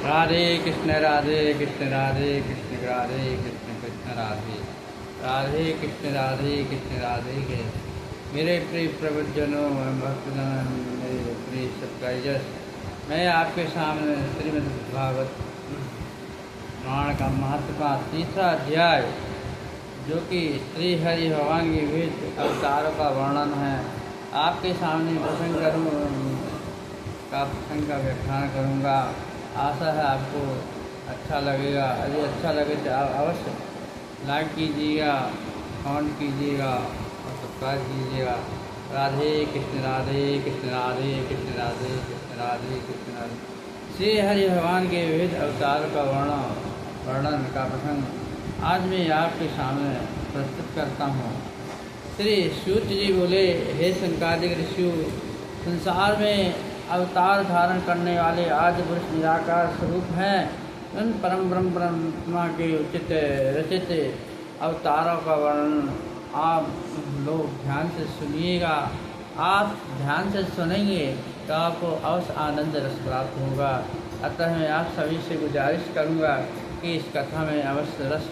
राधे कृष्ण राधे कृष्ण राधे कृष्ण राधे कृष्ण कृष्ण राधे राधे कृष्ण राधे के मेरे प्रिय प्रवचनों भक्तजन, मेरे प्रिय सब्सक्राइबर्स, मैं आपके सामने श्रीमद् भागवत पुराण का महत्व का तीसरा अध्याय, जो कि श्री हरि भगवान के विविध अवतारों का वर्णन है, आपके सामने प्रसंग का व्याख्यान करूँगा। आशा है आपको अच्छा लगेगा। यदि अच्छा लगे तो आप अवश्य लाइक कीजिएगा, कमेंट कीजिएगा और सब्सक्राइब कीजिएगा। राधे कृष्ण राधे कृष्ण राधे कृष्ण राधे कृष्ण राधे कृष्ण राधे। श्री हरि भगवान के विविध अवतारों का वर्णन का प्रसंग आज मैं आपके सामने प्रस्तुत करता हूँ। श्री सूत जी बोले, हे संकादिक ऋषि, संसार में अवतार धारण करने वाले आदि पुरुष निराकार स्वरूप हैं। उन परम ब्रह्म ब्रह्मा के उचित रचित अवतारों का वर्णन आप लोग ध्यान से सुनिएगा। आप ध्यान से सुनेंगे तो आपको अवश्य आनंद रस प्राप्त होगा। अतः मैं आप सभी से गुजारिश करूंगा कि इस कथा में अवश्य रस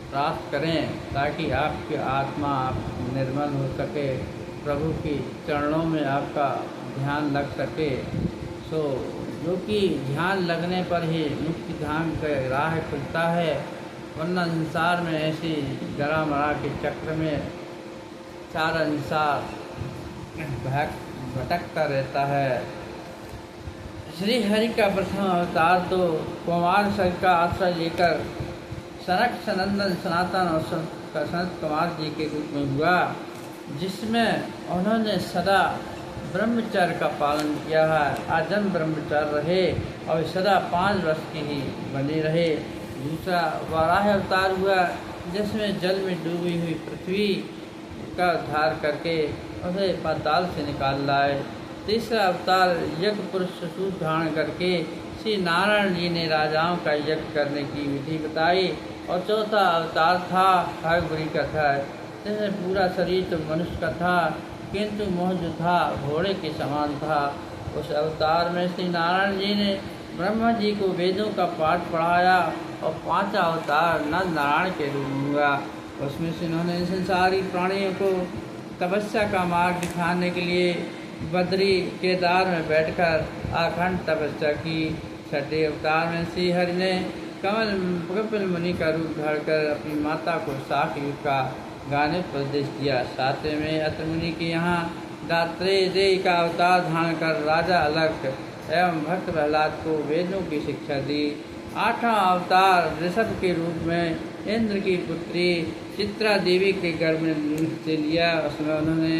प्राप्त करें, ताकि आपकी आत्मा निर्मल हो सके, प्रभु की चरणों में आपका ध्यान लग सके। सो जो कि ध्यान लगने पर ही मुक्ति धाम का राह खुलता है, वरना संसार में ऐसी जरा मरा के चक्र में सारा इंसान भटकता रहता है। श्री हरि का प्रथम अवतार तो कुमार सर का आश्रय लेकर सनक सनंदन सनातन और सनत कुमार जी के रूप में हुआ, जिसमें उन्होंने सदा ब्रह्मचर्य का पालन किया है। आजन्म ब्रह्मचर्य रहे और सदा 5 वर्ष की ही बने रहे। दूसरा वाराह अवतार हुआ, जिसमें जल में डूबी हुई पृथ्वी का उद्धार करके उसे पाताल से निकाल लाए। तीसरा अवतार यज्ञ पुरुष सूत धारण करके श्री नारायण जी ने राजाओं का यज्ञ करने की विधि बताई। और चौथा अवतार था हरबुरी का था, जिसमें पूरा शरीर तो मनुष्य का था, किंतु मोह जो था घोड़े के समान था। उस अवतार में श्री नारायण जी ने ब्रह्मा जी को वेदों का पाठ पढ़ाया और 5वां अवतार नर नारायण के रूप में हुआ। उसमें से उन्होंने संसारी प्राणियों को तपस्या का मार्ग दिखाने के लिए बद्री केदार में बैठकर अखंड तपस्या की। 6ठे अवतार में श्री हरि ने कपिल मुनि का रूप धरकर अपनी माता को साख युग का गाने पर उपदेश दिया। 7वें में अत्र मुनि के यहाँ दात्रेय का अवतार धारण कर राजा अलग एवं भक्त प्रहलाद को वेदों की शिक्षा दी। 8वां अवतार ऋषभ के रूप में इंद्र की पुत्री चित्रा देवी के गर्भ से लिया। उसमें उन्होंने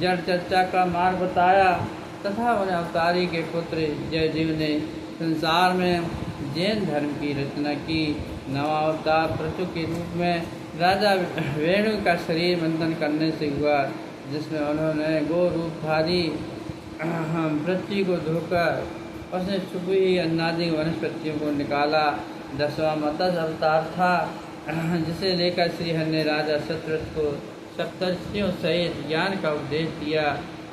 जड़ चर्चा का मार्ग बताया तथा उन्हें अवतारी के पुत्र जयजीव ने संसार में जैन धर्म की रचना की। 9वां अवतार पृथु के रूप में राजा वेणु का शरीर मंथन करने से हुआ, जिसमें उन्होंने गो रूपधारी पृथ्वी को धोकर उसने छुपी हुई अन्नादि वनस्पतियों को निकाला। 10वां मत्स्य अवतार था, जिसे लेकर श्री हरि ने राजा शतरथ को सप्तर्षियों सहित ज्ञान का उपदेश दिया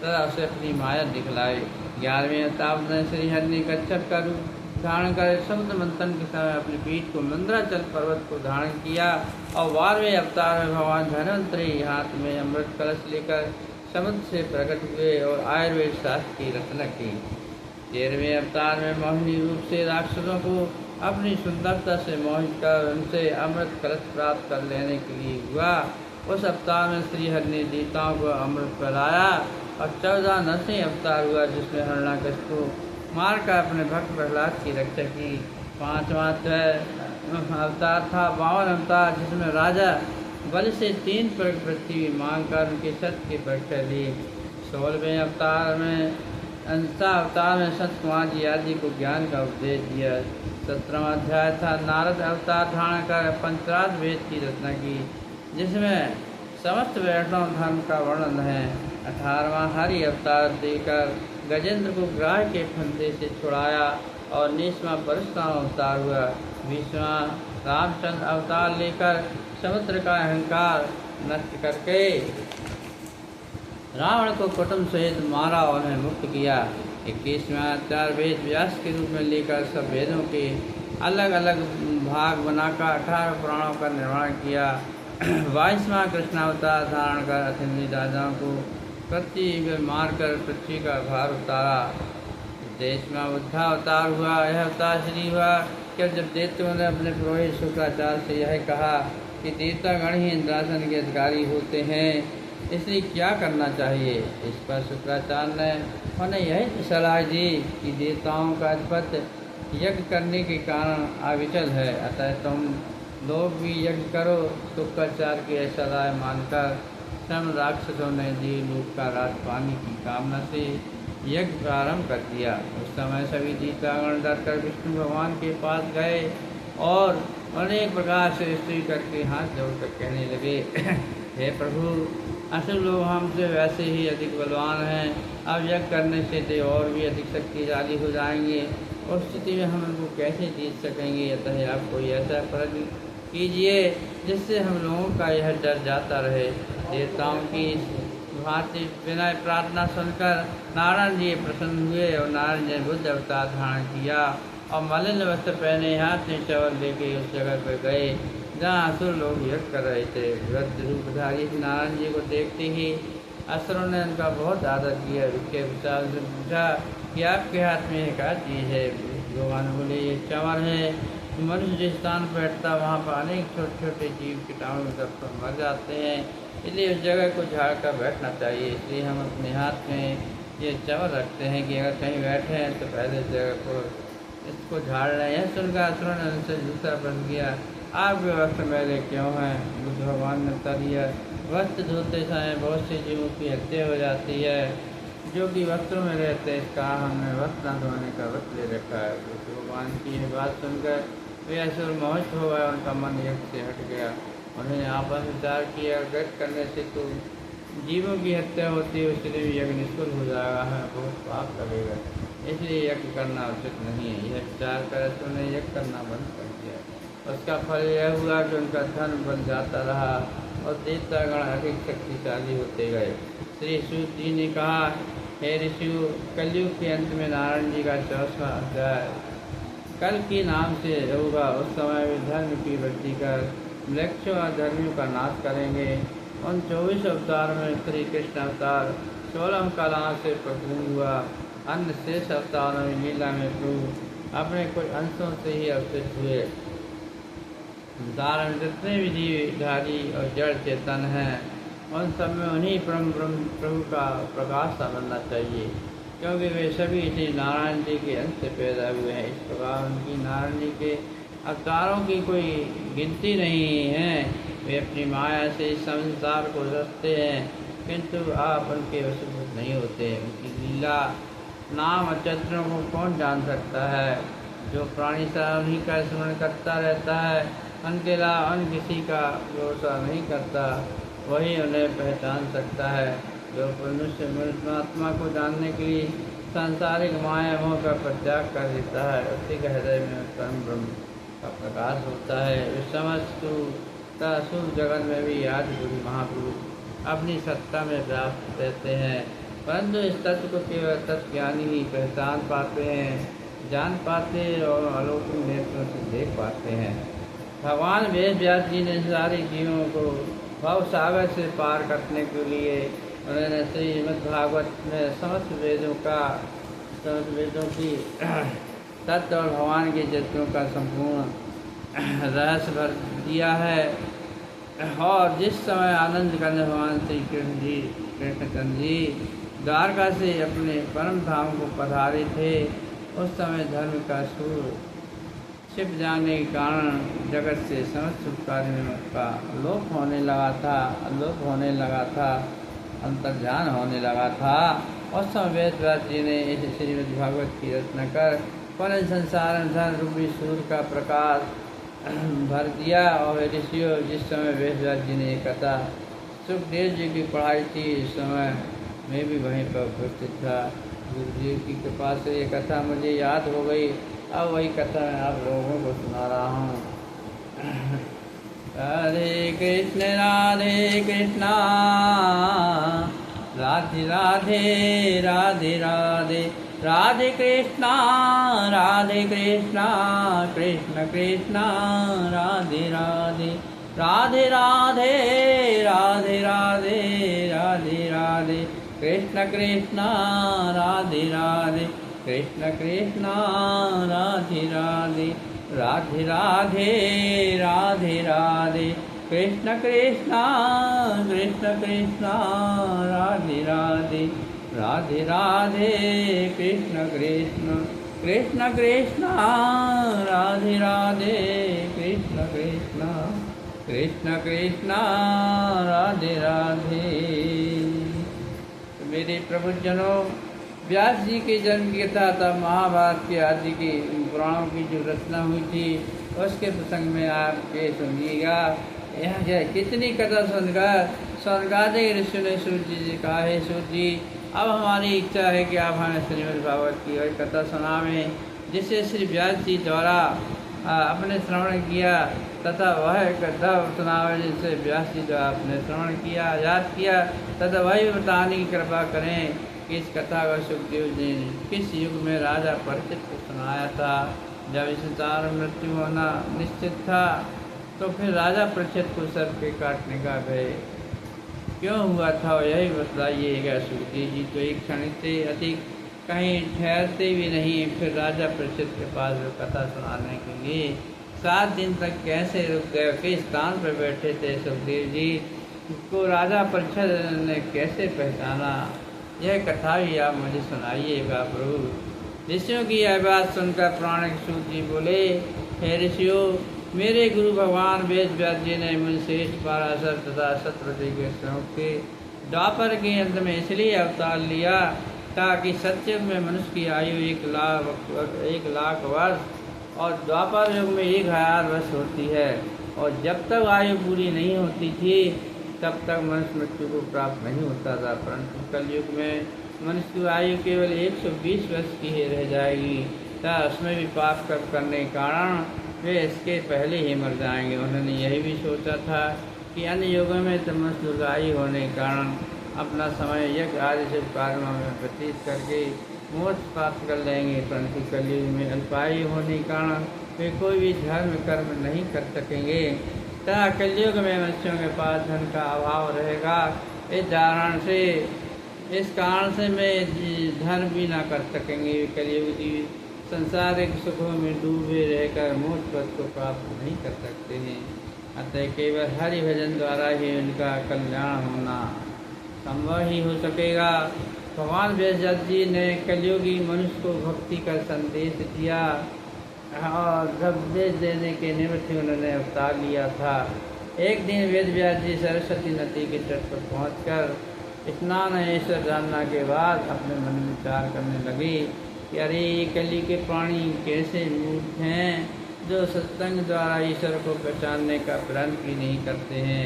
तथा उसे अपनी माया दिखलाई। 11वें अवतार में श्री हरि ने कच्छप का रूप धारण कर समुद्र मंथन के समय अपनी पीठ को मंद्राचल पर्वत को धारण किया। और 12वें अवतार में भगवान धन्वंतरी हाथ में अमृत कलश लेकर समुद्र से प्रकट हुए और आयुर्वेद शास्त्र की रचना की। 13वें अवतार में मोहिनी रूप से राक्षसों को अपनी सुंदरता से मोहित कर उनसे अमृत कलश प्राप्त कर लेने के लिए हुआ। उस अवतार में श्री हरि ने देवताओं को अमृत पिलाया। और 14 नरसिंह अवतार हुआ, जिसमें हिरण्याकश्यप को मारकर अपने भक्त प्रहलाद की रक्षा की। 5वां अवतार था 52 अवतार, जिसमें राजा बलि से 3 पृथ्वी मांगकर उनके सत्य की परीक्षा ली। 16वें अवतार में अवतार में संत कुमार जी आदि को ज्ञान का उपदेश दिया। 17वां अध्याय था नारद अवतार धारण कर पंचराज वेद की रचना की, जिसमें समस्त वैष्णव धर्म का वर्णन है। 18वां हरि अवतार देकर गजेंद्र को ग्राह के फंदे से छुड़ाया। और 19वां परशुराम अवतार हुआ। 20वां रामचंद्र अवतार लेकर समुद्र का अहंकार नष्ट करके रावण को कुटुंब सहित मारा और उन्हें मुक्त किया। 21वां अवतार वेद व्यास के रूप में लेकर सब वेदों के अलग अलग भाग बनाकर 18 पुराणों का निर्माण किया। 22वां कृष्णावतार धारण कर अथर्वणी राजाओं को पृथ्वी में मारकर पृथ्वी का भार उतारा। 23वां बुद्धावतार हुआ। यह अवतार श्री हुआ कि जब देवताओं ने अपने पुरोहित शुक्राचार्य से यह कहा कि देवतागण ही इंद्रासन के अधिकारी होते हैं, इसलिए क्या करना चाहिए। इस पर शुक्राचार्य ने उन्हें यही सलाह दी कि देवताओं का अधिपत्य यज्ञ करने के कारण अविचल है, अतः तुम लोग भी यज्ञ करो। शुक्राचार्य की सलाह मानकर स्वयं राक्षसों ने देवलोक का राज पाने की कामना से यज्ञ प्रारंभ कर दिया। उस समय सभी देवतागण डरकर विष्णु भगवान के पास गए और अनेक प्रकार से स्तुति करके हाथ जोड़कर कहने लगे, हे प्रभु, असुर लोग हमसे वैसे ही अधिक बलवान हैं, अब यज्ञ करने से तो और भी अधिक शक्तिशाली हो जाएंगे, उस स्थिति में हम उनको कैसे जीत सकेंगे। अतः आप कोई ऐसा प्रयत्न कीजिए जिससे हम लोगों का यह डर जाता रहे। देवताओं की भांति विनय प्रार्थना सुनकर नारायण जी प्रसन्न हुए और नारायण जी ने बुद्ध अवतार धारण किया और मलिन वस्त्र पहने हाथ में चवल लेके उस जगह पर गए जहाँ असुर लोग यज्ञ कर रहे थे। वृद्ध रूपधारी नारायण जी को देखते ही असुरों ने उनका बहुत आदर किया। उसके विचार से पूछा कि आपके हाथ में एक चीज़ है। भगवान बोले, ये चंवर है। मनुष्य जिस स्थान पर बैठता वहाँ पर अनेक छोटे छोटे जीव कीटाणु सब मर जाते हैं, इसलिए उस जगह को झाड़ कर बैठना चाहिए। इसलिए हम अपने हाथ में ये चंवर रखते हैं कि अगर कहीं बैठे हैं तो पहले जगह को इसको झाड़ रहे हैं। सुनकर असुरों ने उनसे दूसरा प्रश्न किया, आपके वस्त्र मैले क्यों हैं। बुद्ध भगवान ने उत्तर दिया, वस्त्र धोते समय बहुत से जीवों की हत्या हो जाती है जो कि वस्त्रों में रहते हैं, इसका हमने वस्त्र धोने का व्रत ले रखा है। बुद्ध भगवान की यह बात सुनकर वे असुर मोहित हो गए, उनका मन यज्ञ से हट गया। उन्होंने आपस में विचार किया, यज्ञ करने से तो जीवों की हत्या होती है, उसके लिए यज्ञ निष्फल हो जाएगा, है बहुत पाप लगेगा, इसलिए यज्ञ करना उचित नहीं है। यह विचार कर असुर ने यज्ञ करना बंद कर दिया। उसका फल यह हुआ कि उनका धन बन जाता रहा और देवतागण अधिक शक्तिशाली होते गए। श्री सूत जी ने कहा, हे ऋषियों, कलयुग के अंत में नारायण जी का 64वां अध्याय कल के नाम से होगा। उस समय वे धर्म की वृद्धि कर मृक्षों और धर्मियों का नाश करेंगे। उन 24 अवतार में श्री कृष्ण अवतार 16 कलाओं से प्रपूर्ण हुआ। अन्य शेष अवतारों में लीला में प्रभु अपने कुछ अंशों से ही अवतरित हुए। संसार में जितने भी जीवधारी और जड़ चेतन हैं, उन सब में उन्हीं परम ब्रह्म प्रभु का प्रकाश समझना चाहिए, क्योंकि वे सभी इसी नारायण जी के अंश से पैदा हुए हैं। इस प्रकार उनकी नारायण जी के अवतारों की कोई गिनती नहीं है। वे अपनी माया से इस संसार को रचते हैं, किंतु आप उनके वशीभूत नहीं होते। उनकी लीला नाम और चरित्रों को कौन जान सकता है। जो प्राणी उन्हीं का स्मरण करता रहता है, उनके अलावा अन्य किसी का भरोसा नहीं करता, वही उन्हें पहचान सकता है। जो मनुष्य परमात्मा को जानने के लिए सांसारिक माया मोह का परित्याग कर देता है, उसी के हृदय में परम ब्रह्म का प्रकाश होता है। वे समस्त असुर जगत में भी आज गुरु महापुरुष अपनी सत्ता में व्याप्त रहते हैं, परंतु इस तत्व को केवल तत्वज्ञानी ही पहचान पाते हैं, जान पाते और अलौकिक नेत्रों से देख पाते हैं। भगवान वेद व्यास जी ने सारे जीवों को भव सागर से पार करने के लिए उन्होंने श्रीमद्भागवत में समस्त वेदों की तत्व और भगवान के चरित्रों का संपूर्ण रहस्य भर दिया है। और जिस समय आनंद करने भगवान श्री कृष्णचंद्र जी द्वारका से अपने परम धाम को पधारे थे, उस समय धर्म का सूर छिप जाने के कारण जगत से समस्त शुभ कार्यों का लोप होने लगा था, अंतर्ध्यान होने लगा था। उस समय वेद व्यास जी ने इस श्रीमद् भागवत की रचना कर पुनः संसार में धन रूपी सूर्य का प्रकाश भर दिया। और ऋषियों, जिस समय वेद व्यास जी ने ये कथा सुखदेव जी की पढ़ाई थी, इस समय मैं भी वहीं पर उपस्थित था। गुरु जी की कृपा से ये कथा मुझे याद हो गई। अब वही कथा मैं आप लोगों को सुना रहा हूँ। राधे कृष्ण राधे राधे राधे राधे राधे कृष्णा कृष्ण कृष्णा राधे राधे, राधे राधे राधे राधे राधे राधे, कृष्ण कृष्णा राधे राधे, कृष्ण कृष्णा राधे राधे, राधे राधे राधे राधे, कृष्ण कृष्णा कृष्णा राधे राधे, राधे राधे कृष्ण कृष्ण कृष्णा राधे राधे, कृष्ण कृष्णा राधे राधे। तो मेरे प्रभुजनों, व्यास जी के जन्म की कथा महाभारत के आदि के पुराणों की जो रचना हुई थी उसके प्रसंग में आपके सुनिएगा। यह कितनी कथा सुनकर स्वर्गादि ऋषि ने सूर्य जी कहा, है सूर्य जी, अब हमारी इच्छा है कि आप हमें श्रीमद् भागवत की वही कथा सुनावें जिसे श्री व्यास जी द्वारा अपने श्रवण किया, तथा वह कथा सुनावे जिसे व्यास जी द्वारा अपने श्रवण किया, याद किया, तथा वही बताने की कृपा करें कि इस कथा को सुखदेव जी ने किस युग में राजा परीक्षित को सुनाया था। जब इस संसार में मृत्यु होना निश्चित था तो फिर राजा परीक्षित को सर्प के काटने का भय क्यों हुआ था, यही बताइएगा सुखदेव जी। तो एक क्षण से अधिक कहीं ठहरते भी नहीं, फिर राजा परीक्षित के पास वो कथा सुनाने के लिए 7 दिन तक कैसे रुक गए, किस स्थान पर बैठे थे सुखदेव जी को राजा परीक्षित ने कैसे पहचाना, यह कथा भी आप मुझे सुनाइएगा प्रभु। ऋषियों की यह बात सुनकर पुराणिक सूत जी बोले, हे ऋषियों, मेरे गुरु भगवान वेद व्यास जी ने मुनिश्रेष्ठ पराशर तथा सत्यवती के श्लोक के द्वापर के अंत में इसलिए अवतार लिया ताकि सत्ययुग में मनुष्य की आयु 1 लाख वर्ष और द्वापर युग में 1000 वर्ष होती है, और जब तक आयु पूरी नहीं होती थी तब तक मनुष्य मृत्यु को प्राप्त नहीं होता था। परंतु कलयुग में मनुष्य की आयु केवल 120 वर्ष की ही रह जाएगी, तथा उसमें भी पाप करने के कारण वे इसके पहले ही मर जाएंगे। उन्होंने यही भी सोचा था कि अन्य युगों में तो मनुष्य दीर्घायु होने के कारण अपना समय यज्ञ आदि शुभ कार्यों में व्यतीत करके मोक्ष प्राप्त कर लेंगे, परंतु कलयुग में अल्पायु होने के कारण वे कोई भी धर्म कर्म नहीं कर सकेंगे, तथा कलयुग में मनुष्यों के पास धन का अभाव रहेगा। इस कारण से वे धर्म भी ना कर सकेंगे। कलयुग की संसारिक सुखों में डूबे रहकर मोक्ष पद को प्राप्त नहीं कर सकते हैं। अतः केवल हरि भजन द्वारा ही उनका कल्याण होना संभव ही हो सकेगा। भगवान व्यास जी ने कलयुगी मनुष्य को भक्ति का संदेश दिया और उपदेश देने के निमित्त उन्होंने अवतार लिया था। एक दिन वेद व्यास जी सरस्वती नदी के तट पर पहुंचकर स्नान ऐश्वर्य जानना के बाद अपने मन में विचार करने लगे कि अरे ये कली के प्राणी कैसे मूर्ख हैं जो सत्संग द्वारा ईश्वर को पहचानने का प्रण भी नहीं करते हैं,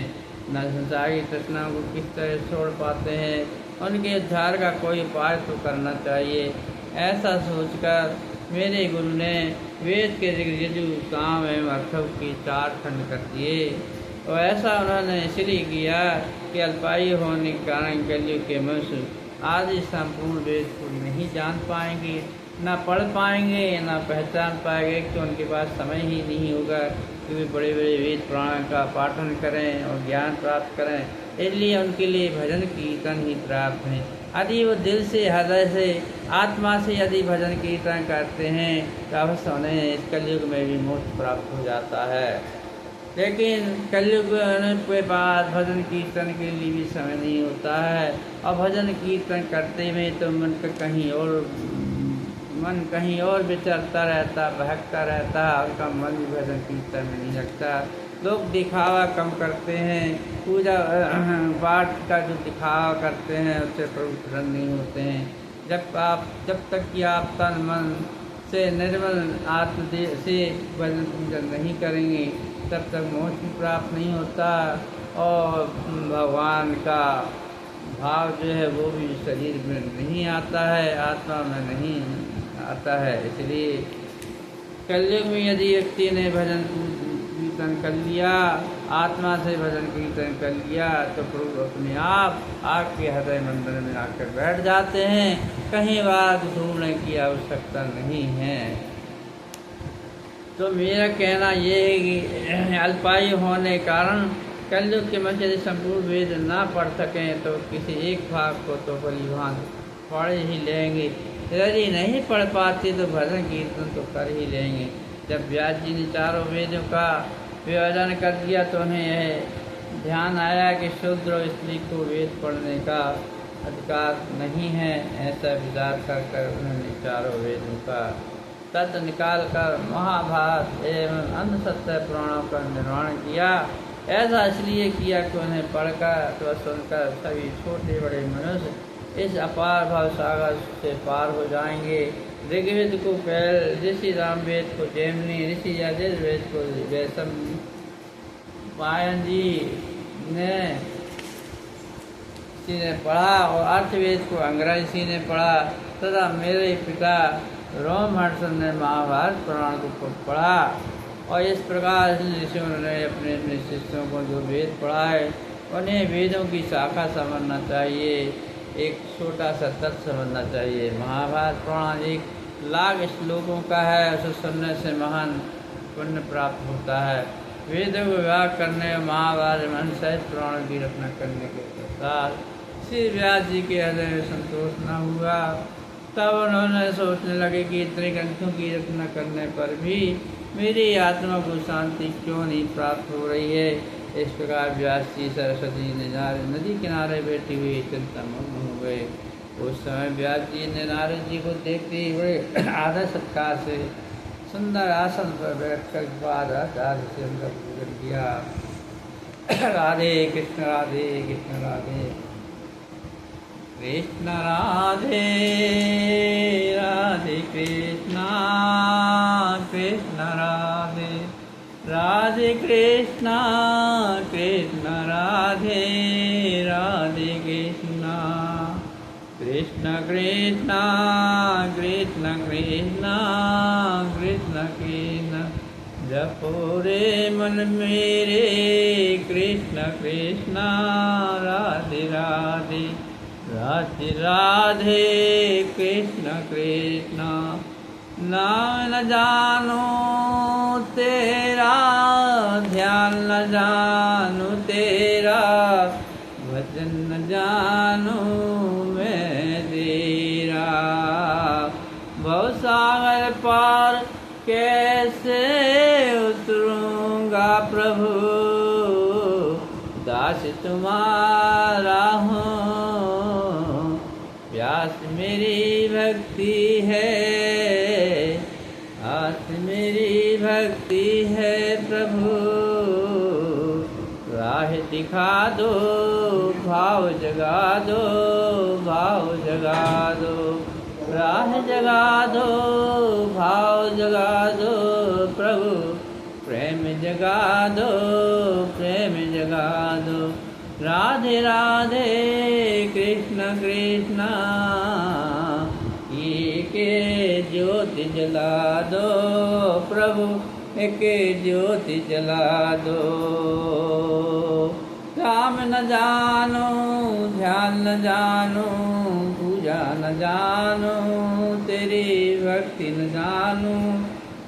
न संसारी तृष्णा को किस तरह छोड़ पाते हैं। उनके उद्धार का कोई उपाय तो करना चाहिए। ऐसा सोचकर मेरे गुरु ने वेद के ऋजु साम एवं अर्थव की 4 खंड कर दिए, और ऐसा उन्होंने इसलिए किया कि अल्पायु होने के कारण कलयुग के मनुष्य आदि संपूर्ण वेद को नहीं जान पाएंगे, न पढ़ पाएंगे, न पहचान पाएंगे, तो उनके पास समय ही नहीं होगा कि वे बड़े बड़े वेद पुराण का पाठन करें और ज्ञान प्राप्त करें। इसलिए उनके लिए भजन कीर्तन ही प्राप्त है। यदि वो दिल से, हृदय से, आत्मा से यदि भजन कीर्तन करते हैं तो अवश्य उन्हें इस कलयुग में भी मोक्ष प्राप्त हो जाता है। लेकिन कलयुग के बाद भजन कीर्तन के लिए भी समय नहीं होता है, और भजन कीर्तन करते में तो मन कहीं और विचरता रहता, बहकता रहता, उनका मन भी भजन कीर्तन में नहीं लगता। लोग दिखावा कम करते हैं, पूजा पाठ का जो दिखावा करते हैं उससे प्रभु प्रसन्न नहीं होते हैं। जब तक कि आप तन मन से निर्मल आत्मदेव से भजन पूजन नहीं करेंगे तब तक मोक्ष भी प्राप्त नहीं होता, और भगवान का भाव जो है वो भी शरीर में नहीं आता है, आत्मा में नहीं आता है। इसलिए कलयुग में यदि व्यक्ति ने भजन कीर्तन कर लिया, आत्मा से भजन कीर्तन कर लिया, तो प्रभु अपने आप आपके हृदय मंदिर में आकर बैठ जाते हैं। कहीं बात ढूंढने की आवश्यकता नहीं है। तो मेरा कहना ये है कि अल्पायु होने कारण कलयुग के मध्य यदि संपूर्ण वेद ना पढ़ सकें तो किसी एक भाग को तो परिभान पढ़ ही लेंगे। यदि नहीं पढ़ पाते तो भजन कीर्तन तो कर ही लेंगे। जब व्यास जी ने चारों वेदों का विभाजन कर दिया तो उन्हें यह ध्यान आया कि शूद्र और स्त्री को वेद पढ़ने का अधिकार नहीं है। ऐसा विचार कर उन्होंने चारों वेदों का तत्व निकाल कर महाभारत एवं अन्य सत्य पुराणों का निर्माण किया। ऐसा इसलिए किया कि उन्हें पढ़कर तो सुनकर सभी छोटे बड़े मनुष्य इस अपार भाव सागर से पार हो जाएंगे। ऋग्वेद को पहल, ऋषि रामवेद को जैमिनी, ऋषि यजुर्वेद को वैशम पायन जी ने पढ़ा और अर्थवेद को अंग्रेज ऋषि ने पढ़ा तथा मेरे पिता रोमहर्षण ने महाभारत पुराण को पढ़ा। और इस प्रकार ऋषियों ने अपने अपने शिष्यों को जो वेद पढ़ाए उन्हें वेदों की शाखा समझना चाहिए, एक छोटा सा तत्व समझना चाहिए। महाभारत पुराण 1 लाख श्लोकों का है, उसे सुनने से महान पुण्य प्राप्त होता है। वेदों को विभाग करने और महाभारत मन सहित पुराण की रचना करने के पश्चात श्री व्यास जी के हृदय में संतोष न हुआ। तब उन्होंने सोचने लगे कि इतने ग्रंथों की रचना करने पर भी मेरी आत्मा को शांति क्यों नहीं प्राप्त हो रही है। इस प्रकार व्यास जी सरस्वती नदी किनारे बैठी हुई चिंतामग्न हो गए। उस समय व्यास जी ने नारद जी को देखते ही बड़े आदर सत्कार से सुंदर आसन पर बैठकर पादाचार्य से उनका पूजन किया। राधे कृष्ण राधे कृष्ण राधे कृष्ण राधे राधे कृष्ण कृष्ण राधे राधे कृष्ण कृष्ण राधे राधे कृष्ण कृष्ण कृष्ण कृष्ण कृष्ण कृष्ण कृष्ण जपो रे मन मेरे कृष्ण कृष्ण राधे राधे राधे राधे कृष्ण कृष्ण। नाम न जानो तेरा ध्यान न जानो तेरा भजन न जानो मैं तेरा। भवसागर पार कैसे उतरूंगा प्रभु दास तुम्हारा हूँ। प्यास मेरी भक्ति है, आस मेरी भक्ति है प्रभु। राह दिखा दो भाव जगा दो, भाव जगा दो। राह जगा दो भाव जगा दो प्रभु। प्रेम जगा दो प्रेम जगा दो। राधे राधे कृष्ण कृष्ण एक ज्योति जला दो प्रभु, एक ज्योति जला दो। राम न जानो ध्यान न जानो पूजा न जानो, तेरी भक्ति न जानो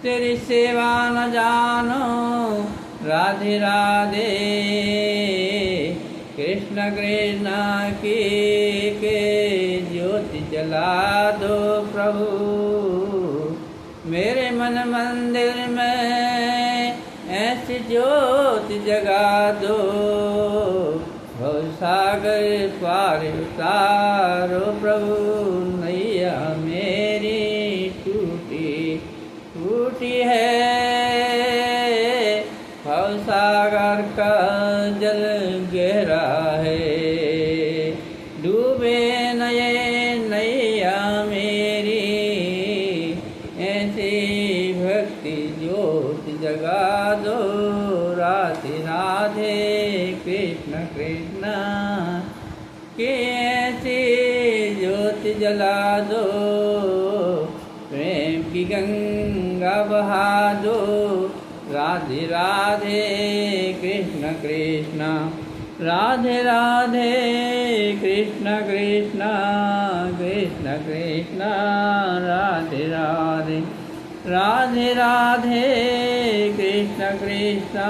तेरी सेवा न जानो। राधे राधे कृष्ण कृष्ण के ज्योति जला दो प्रभु। मेरे मन मंदिर में ऐसी ज्योति जगा दो। भवसागर पार उतारो प्रभु, नैया मेरी टूटी टूटी है। भवसागर का जल गहरा है, डूबे नये नैया मेरी। ऐसी भक्ति ज्योति जगा दो। राधे राधे कृष्ण कृष्ण के ऐसी ज्योति जला दो। प्रेम की गंगा बहा दो। राधे राधे कृष्ण कृष्ण राधे राधे कृष्ण कृष्ण कृष्ण कृष्ण राधे राधे राधे राधे कृष्ण कृष्ण